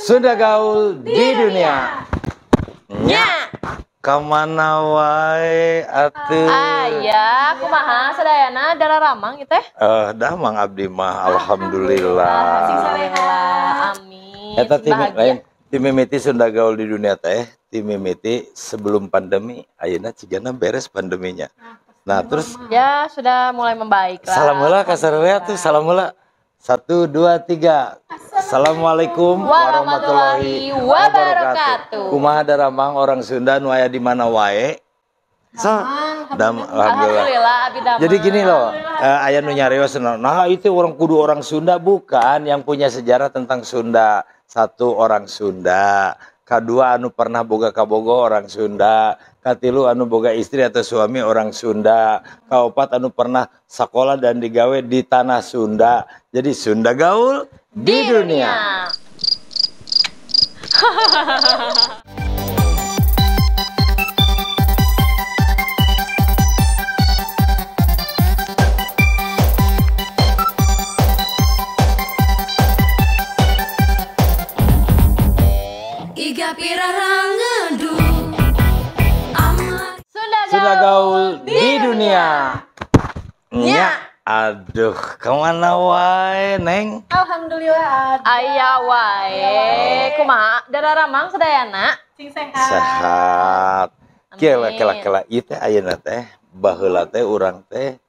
Sunda gaul di dunia. Nya. Kemana wae atuh? Aya, kumaha sadayana dalaramang ieu teh? Damang abdi mah alhamdulillah. Amin. Eta lain ti mimiti Sunda gaul di dunia teh, ti mimiti sebelum pandemi, ayeuna cigana beres pandeminya. Nah, terus ya sudah mulai membaik lah. Salam heula ka sarerea tuh, salam heula. 1 2 3. Assalamualaikum warahmatullahi wabarakatuh. Kumaha daramang orang Sunda nu aya di mana wae? Alhamdulillah abdi damang. Jadi gini loh, aya nu nyarios nah itu orang kudu orang Sunda, bukan yang punya sejarah tentang Sunda. 1 orang Sunda, kedua anu pernah boga kabogo orang Sunda, katilu anu boga istri atau suami orang Sunda, kaopat anu pernah sekolah dan digawe di tanah Sunda. Jadi Sunda gaul di dunia. Sunda gaul di dunia. Nya. Aduh, kemana wae, Neng? Alhamdulillah aya wae. Kumaha dalaramang sadayana? Sing sehat. Sehat. Kela ieu teh ayeuna teh baheula teh urang teh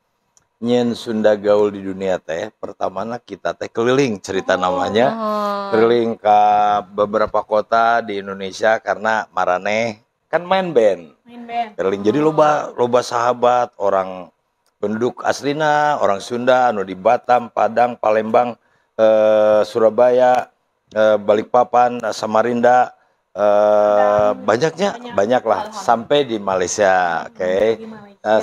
nyen Sunda gaul di dunia teh pertamana kita teh keliling cerita namanya. Keliling ke beberapa kota di Indonesia karena maraneh kan main band. Keliling jadi loba sahabat orang penduduk aslina orang Sunda anu di Batam, Padang, Palembang, Surabaya, Balikpapan, Samarinda, banyaklah sampai di Malaysia, oke.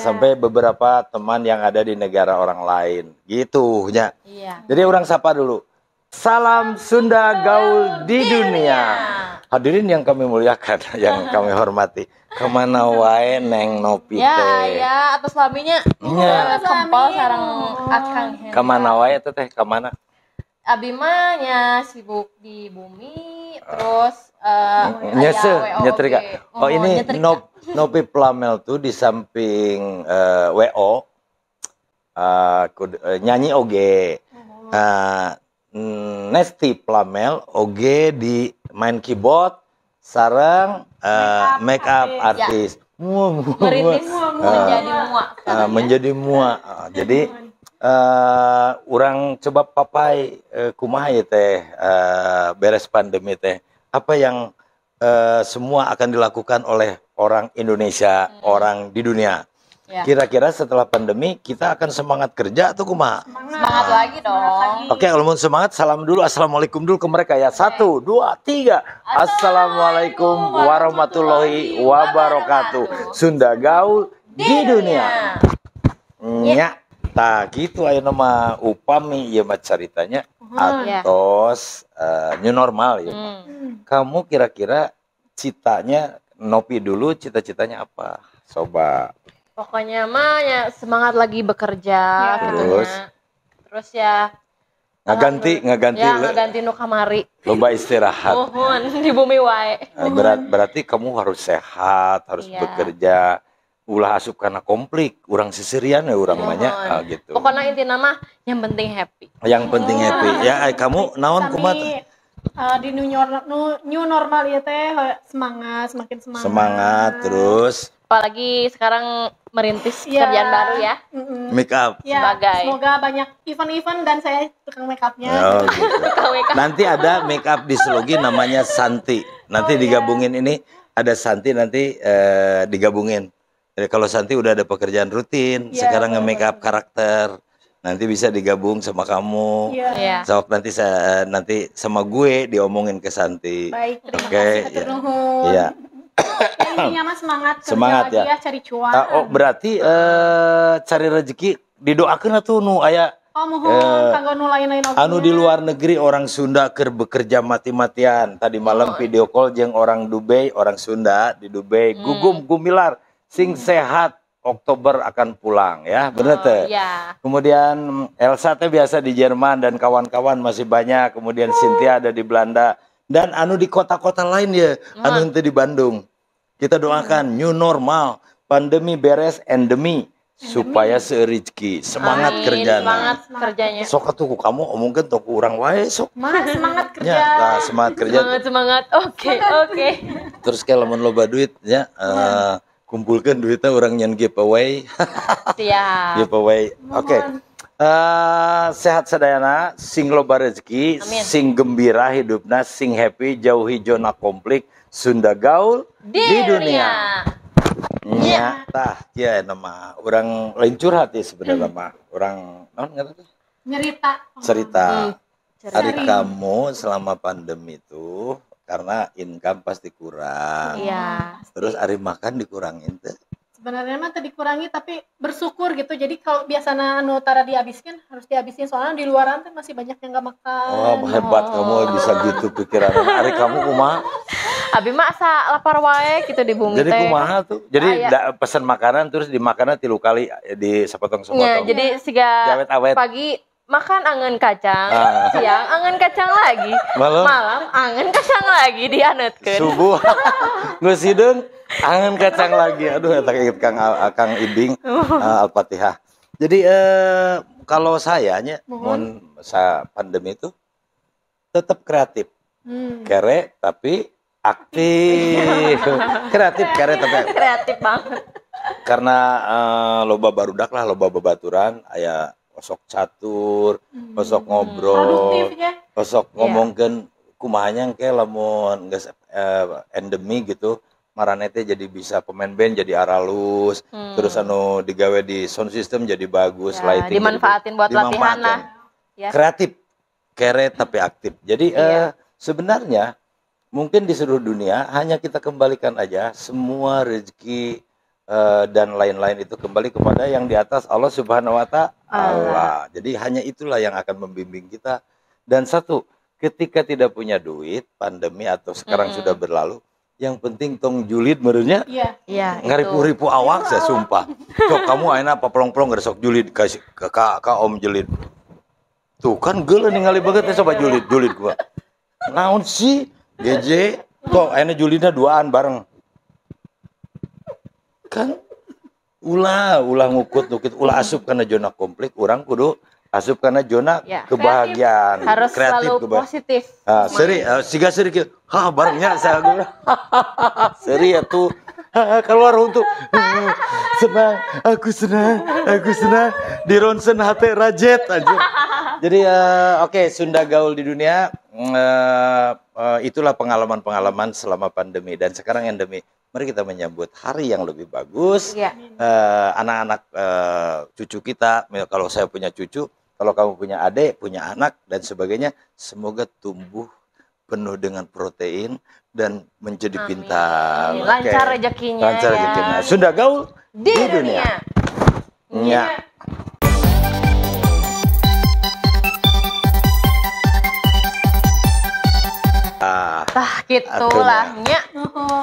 Sampai beberapa teman yang ada di negara orang lain, gitu nya. Iya. Jadi orang sapa dulu. Salam Sunda gaul di dunia. Hadirin yang kami muliakan, yang kami hormati. Kemana wae Neng Nopi teh? Ya, atas laminya. Nya. Kempal sareng akang. Kemana wae teh? Kemana? Abi mah nya sibuk di bumi, terus nyetrika. Oh ini Nopi Plamel tuh di samping WO nyanyi oge. Nesti Plamel oge di main keyboard sareng make up artis. Merintis menjadi muak. Menjadi muak. Jadi orang coba papai kumaha ya teh beres pandemi teh. Apa yang semua akan dilakukan oleh orang Indonesia, orang di dunia. Ya. Kira-kira setelah pandemi kita akan semangat kerja atau kumaha? Semangat lagi dong. Oke, kalau mau semangat salam dulu, assalamualaikum dulu ke mereka ya. 1 2 3. Assalamualaikum warahmatullahi wabarakatuh. Sunda gaul di dunia. Nya, tah gitu ayeuna mah upami ieu mah caritanya atos new normal ya. Kamu kira-kira citanya Nopi dulu, cita-citanya apa? Coba. Pokoknya mah ya semangat lagi bekerja terus ya ngaganti nu kamari. Loba istirahat. Mohon di bumi wae. Berarti kamu harus sehat, harus bekerja. Ulah asup karena konflik, urang sisirian ya urang banyak gitu. Pokoknya intinya mah yang penting happy. Yang penting happy. Ya kamu naon kumaha? Di new normal ya teh semakin semangat. Semangat terus. Apalagi sekarang merintis pekerjaan baru ya. Make up. Ya, sebagai. Semoga banyak event-event dan saya tukang make upnya. Oh, gitu. Nanti ada make up di Selogi namanya Santi. Nanti digabungin ini ada Santi nanti digabungin. Jadi kalau Santi udah ada pekerjaan rutin, sekarang nge-make up karakter. Nanti bisa digabung sama kamu. So, nanti sama gue diomongin ke Santi. Baik, terima kasih. Iya. Intinya mah semangat kerja lagi ya, cari cuan. Oh, berarti cari rezeki didoakeun atuh nu aya. Oh, mohon kanggo nu lain-lain anu di luar negeri orang Sunda keur bekerja mati-matian. Tadi malam video call jeung orang Dubai, orang Sunda di Dubai. Gugum Gumilar sing sehat Oktober akan pulang ya, bener teh. Iya. Kemudian Elsa teh biasa di Jerman dan kawan-kawan masih banyak. Kemudian Cynthia ada di Belanda. Dan anu di kota-kota lain ya, anu henteu di Bandung. Kita doakan new normal, pandemi beres, endemi supaya seureuzki. Semangat kerjana. Semangat kerjanya. Sok atuh ku kamu omongkeun tong ku urang wae sok. Semangat kerja. Ya, nah, semangat kerja. Semangat. Oke. Terus kalau lamun loba duit ya kumpulkan duitnya orang nyan giveaway. Siap. Giveaway. Oke. Sehat sadayana, sing loba rezeki, sing gembira hidupna, sing happy, jauhi zona konflik, Sunda gaul di dunia. Nya tah ya nama orang lain curhat ya sebenarnya mah. Orang naon ngaran teh? Cerita. Hari kamu selama pandemi itu karena income pasti kurang. Iya. Terus hari makan dikurangin teh. Sebenarnya mah tadi dikurangi tapi bersyukur gitu. Jadi kalau biasanya anu tara dihabiskan harus dihabisin soalnya di luaran teh masih banyak yang enggak makan. Oh, hebat kamu bisa gitu pikiran. Hari kamu kumaha? Abi mah asa lapar wae gitu di bumi teh. Jadi kumaha tuh? Jadi pesan makanan terus dimakannya 3 kali di sepotong-sepotong. Ya, jadi siga pagi makan angen kacang, siang angen kacang lagi, malam angen kacang lagi dianetkeun. Subuh geus hideung angen kacang lagi. Aduh eta inget Kang Ibing Al-Fatihah. Jadi kalau saya nya mun pandemi itu tetap kreatif. Kere tapi aktif. Kreatif kere tapi aktif. Kreatif banget. Karena loba barudak lah, loba babaturan aya osok catur, osok ngobrol, osok ngomongkeun kumahanya engke lamun geus endemi gitu. Marane teh jadi bisa pemain band jadi aralus, terus anu digawe di sound system jadi bagus, lighting dimanfaatin buat latihan lah. Ya. Kreatif, kere tapi aktif. Jadi sebenarnya mungkin di seluruh dunia hanya kita kembalikan aja semua rezeki dan lain-lain itu kembali kepada yang di atas Allah Subhanahu wa Ta'ala. Jadi hanya itulah yang akan membimbing kita. Dan satu, ketika tidak punya duit, pandemi atau sekarang sudah berlalu, yang penting tong julid merenya. Iya. Ngaripu-ripu awak saya sumpah. Cok kamu ayeuna apa pelong-pelong geresok julid ka om julid. Tuh kan geuleuh ningali banget teh coba julid gua. Naon sih? GJ kok ayeuna julidna duaan bareng. Kan ulah ngukut ulah asup kana zona konflik, urang kudu asup kana zona kebahagiaan. Harus selalu positif. Siga seri kieu. Barengnya saya gua. Seri atuh. Keluar untuk senang, aku senang di ronsen hati rajet aja. Jadi oke, Sunda gaul di dunia itulah pengalaman-pengalaman selama pandemi dan sekarang endemi. Mari kita menyambut hari yang lebih bagus. Anak-anak cucu kita, kalau saya punya cucu, kalau kamu punya adik, punya anak dan sebagainya, semoga tumbuh penuh dengan protein dan menjadi pintar. Lancar rezekinya. Lancar rezekinya. Sunda gaul di dunia. Ya. Tah gitulah nya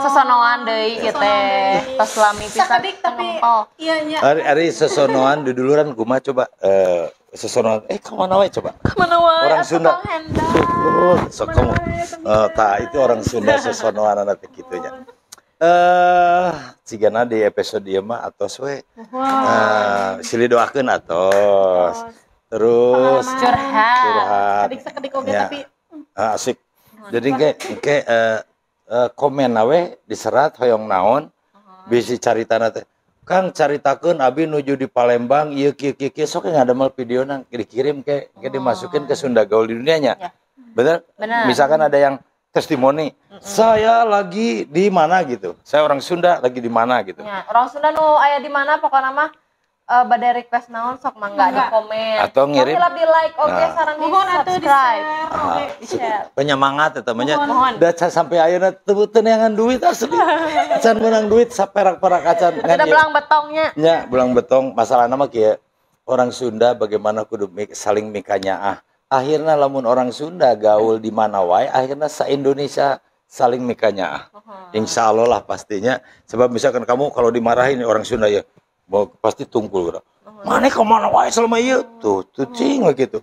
sesonoan deui kieu teh tos lami pisan tapi iya nya ari sesonoan duduluran kumaha coba sesonoan kemana wae coba orang Sunda sok kamu itu orang Sunda sesonoan anak kitu nya cigana di episode ieu mah atos we silih doakeun atos terus curhat sakedik oge tapi asik. Jadi kayak komen nawe diserat hoyong naon bisi caritana teh Kang caritakeun abi nuju di Palembang ieu kieu sok ngadamel videona dikirim ke dimasukin ke Sunda gaul di dunianya. Benar? Misalkan ada yang testimoni saya lagi di mana gitu. Saya orang Sunda lagi di mana gitu. Ya, orang Sunda nu aya di mana pokokna mah bade request naon sok mangga di komen atau ngirim di like sareng di subscribe di share penyemangat eta mah da sampai ayeuna teu neangan duit asli can menang duit saperak-perak acan ada belang betongnya nya belang betong masalahna mah kieu orang Sunda bagaimana kudu saling mikanyaah akhirna lamun orang Sunda gaul di mana wae akhirna sa-Indonesia saling mikanyaah insyaallah lah pastinya sebab misalkan kamu kalau dimarahin orang Sunda ya mau pasti tungkul bro. Mana kemana wae selama ieu tuh cing gitu.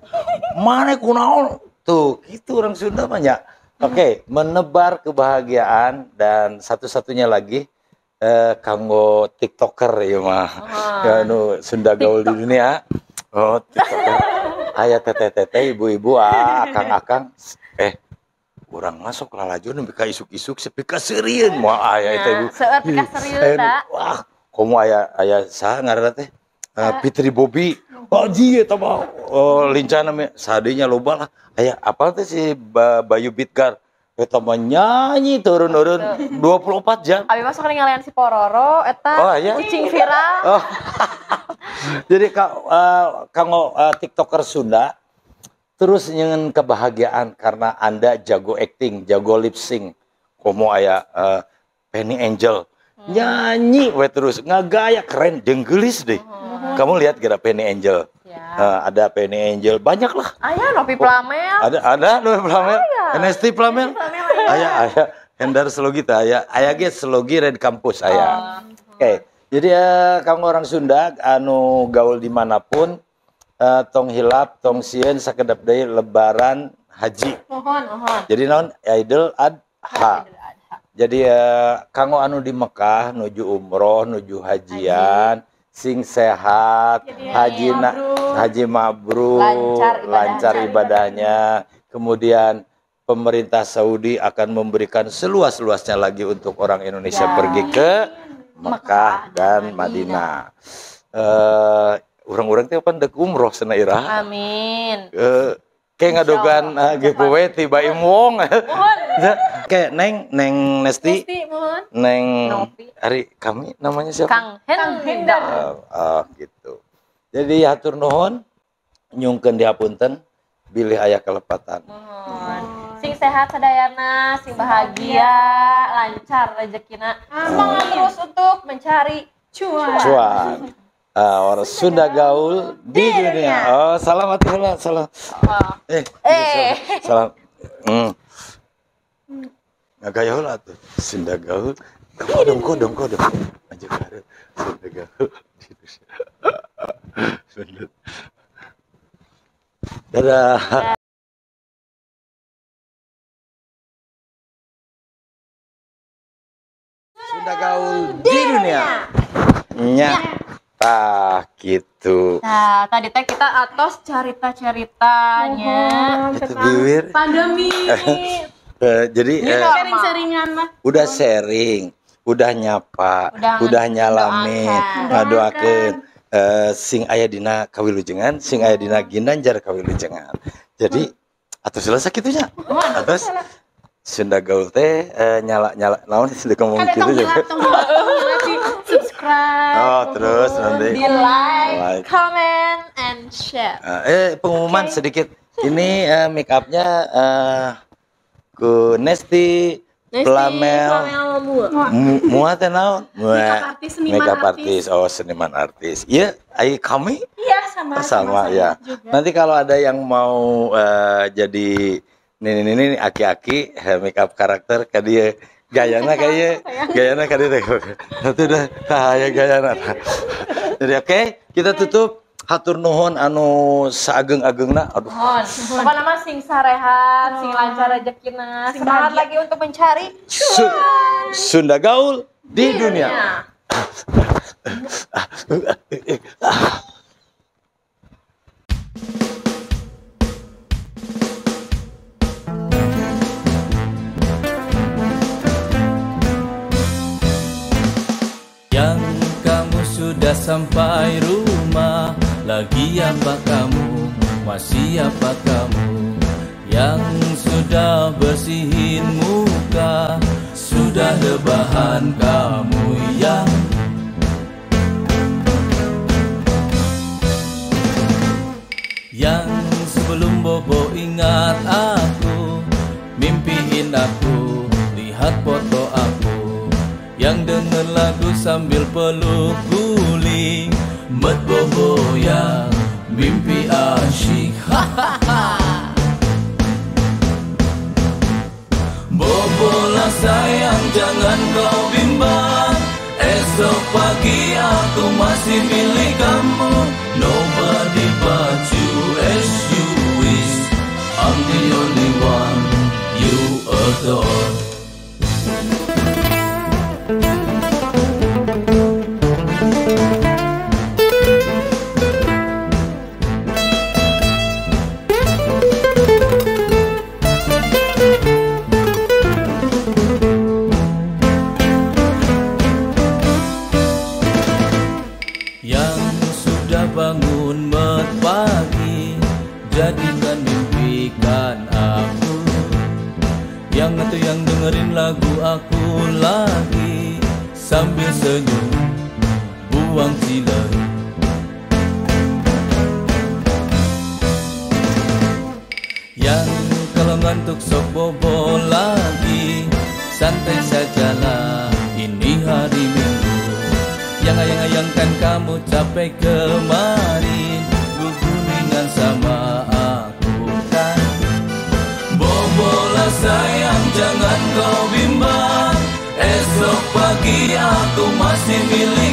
Mana kunaon tuh gitu orang Sunda banyak Oke, menebar kebahagiaan dan satu-satunya lagi kanggo TikToker ya mah. Ya nu Sunda gaul di dunia. Oh, TikToker. Aya teteh-teteh, ibu-ibu, akang-akang. Urang masuk lalajun nepi ka isuk-isuk sepi ka seurieun moal aya eta ibu. Seueur teh ka seurieun da. Wah, komo aya saha ngaranna teh? Fitri Bobby. Oh jieu eta mah lincana me sadenya loba lah. Aya apal teh si Bayu Bitgar. Eta mah nyanyi turun-turun 24 jam. Abi masuk ningalian si Pororo eta kucing viral. Oh. Jadi kanggo TikToker Sunda terus nyengen kebahagiaan karena Anda jago acting, jago lip sync. Komo aya Penny Angel nyanyi we terus ngagaya keren denggelis deh. Kamu lihat gara Penny Angel. Ada Penny Angel banyak lah. Aya Novi Plamel. Ada Novi Plamel. NST Plamel. Aya Hendar Slogita aya ge Slogi Red Campus aya. Oke. Jadi kamu orang Sunda anu gaul dimanapun tong hilap tong sieun sakedap deui lebaran haji. Mohon. Jadi naon Idul Adha. Jadi kanggo anu di Mekah nuju umroh, nuju hajian, sing sehat, haji mabrur, lancar ibadahnya. Kemudian pemerintah Saudi akan memberikan seluas-luasnya lagi untuk orang Indonesia pergi ke Mekah dan Madinah. Orang-orang teh pan deuk umroh cenah Ira. Amin. Kayak ngadogan giveaway tiba Imwong. Kayak Neng Nesti. Neng hari kami namanya siapa? Kang Hendar. Gitu. Jadi hatur nuhun nyungkeun dihapunten bilih aya kalepatan. Sing sehat sadayana, sing bahagia, lancar rezekina. Semangat terus untuk mencari cuan. Orang Sunda gaul di dunia. Oh, salam. Salam. Ngagaya heula tuh. Sunda gaul. Kodong. Aja kare. Sunda gaul di dunia. Dadah. Sunda gaul di dunia. Gitu. Nah, tadi teh kita atos cerita-ceritanya. Itu bibir. Pandemi. Jadi sharing-sharingan lah. Udah sharing, udah nyapa, udah nyalamin, ngadoakeun sing aya dina kawilujengan, sing aya dina ginanjar kawilujengan. Jadi atuh selesai kitunya. Atos Sunda gaul teh nyala naon sih ngomong kitu juga. Subscribe. Oh, terus nanti di like, comment, and share. Pengumuman sedikit. Ini make up-nya ku Nesti Plamel. Muat naon? Makeup artis. Oh, seniman artis. Iya, kami? Iya, sama ya. Juga. Nanti kalau ada yang mau jadi ini aki-aki makeup karakter ka dia gayana ka dia itu udah ya gayana. Jadi oke, kita tutup. Hatur nuhun anu saageng-ageungna. Aduh. Apa nama sing sarehat, sing lancar rezekina. Semangat lagi untuk mencari Sunda gaul di dunia. Yang kamu sudah sampai rumah, lagi apa kamu, masih apa kamu? Yang sudah bersihin muka, sudah rebahan kamu yang sebelum bobo ingat aku, mimpiin aku, lihat foto aku, yang denger lagu sambil peluk guling, met bobo yang mimpi asyik. Bobolah sayang, jangan kau bimbang, esok pagi aku masih milik kamu. Nobody but you as you wish, I'm the only one you dodol. Bangun pagi, jadikan mimpikan aku. Yang itu yang dengerin lagu aku lagi, sambil senyum buang cileru. Yang kalau ngantuk sok bobo lagi, santai sajalah ini hari Minggu. Yang ayang-ayangkan kamu capek kemarin, guguningan sama aku kan. Bobolah sayang jangan kau bimbang, esok pagi aku masih milik